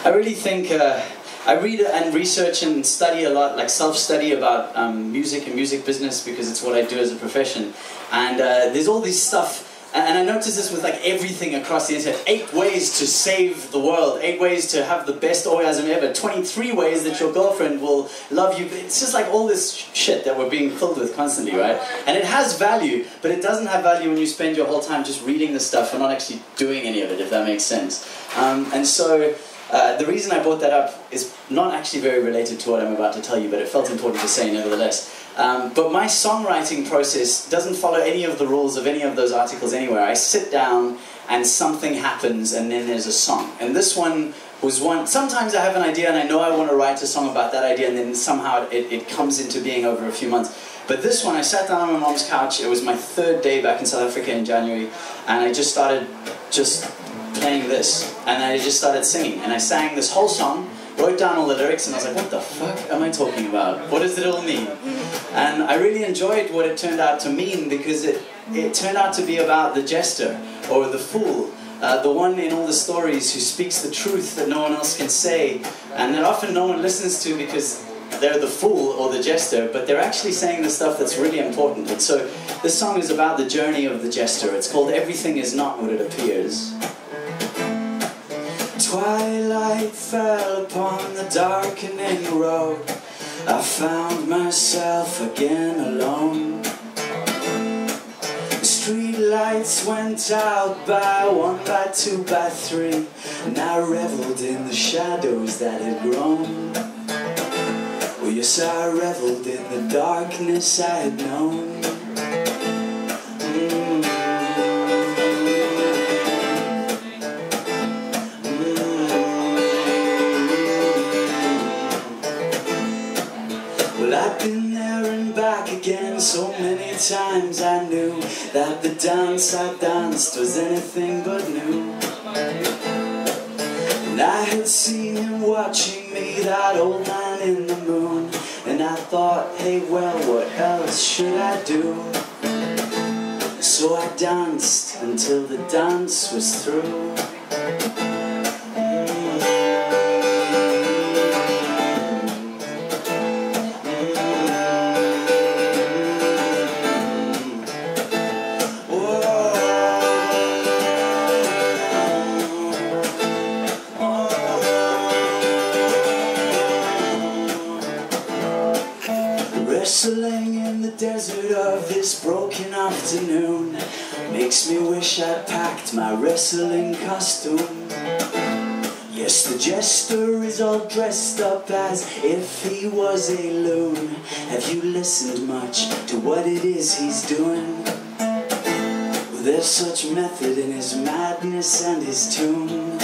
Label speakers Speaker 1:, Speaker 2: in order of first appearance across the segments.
Speaker 1: I really think I read and research and study a lot, like self-study about music and music business, because it's what I do as a profession. And there's all this stuff, and I notice this with like everything across the internet. 8 ways to save the world, 8 ways to have the best orgasm ever, 23 ways that your girlfriend will love you. It's just like all this shit that we're being filled with constantly, right? And it has value, but it doesn't have value when you spend your whole time just reading the stuff and not actually doing any of it, if that makes sense. And so the reason I brought that up is not actually very related to what I'm about to tell you, but it felt important to say nevertheless. But my songwriting process doesn't follow any of the rules of any of those articles anywhere. I sit down and something happens and then there's a song. And this one was one. Sometimes I have an idea and I know I want to write a song about that idea, and then somehow it comes into being over a few months. But this one, I sat down on my mom's couch. It was my 3rd day back in South Africa in January, and I just started playing this, and I just started singing, and I sang this whole song, wrote down all the lyrics, and I was like, what the fuck am I talking about? What does it all mean? And I really enjoyed what it turned out to mean, because it turned out to be about the jester, or the fool, the one in all the stories who speaks the truth that no one else can say, and that often no one listens to because they're the fool or the jester, but they're actually saying the stuff that's really important. And so this song is about the journey of the jester. It's called Everything Is Not What It Appears. Twilight fell upon the darkening road. I found myself again alone. The street lights went out by 1, by 2, by 3, and I reveled in the shadows that had grown. Well, yes, I reveled in the darkness I had known. Well, I've been there and back again so many times. I knew that the dance I danced was anything but new. And I had seen him watching me, that old man in the moon, and I thought, hey, well, what else should I do? So I danced until the dance was through. Wrestling in the desert of this broken afternoon makes me wish I'd packed my wrestling costume. Yes, the jester is all dressed up as if he was a loon. Have you listened much to what it is he's doing? Well, there's such method in his madness and his tune.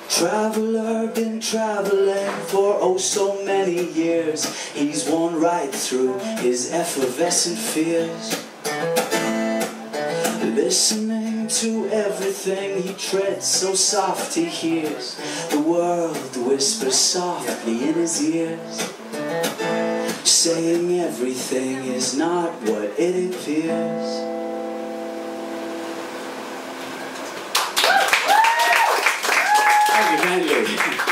Speaker 1: Traveler, been traveling for oh so many years. He's worn right through his effervescent fears. Listening to everything he treads, so soft he hears the world whisper softly in his ears, saying everything is not what it appears. Thank you kindly.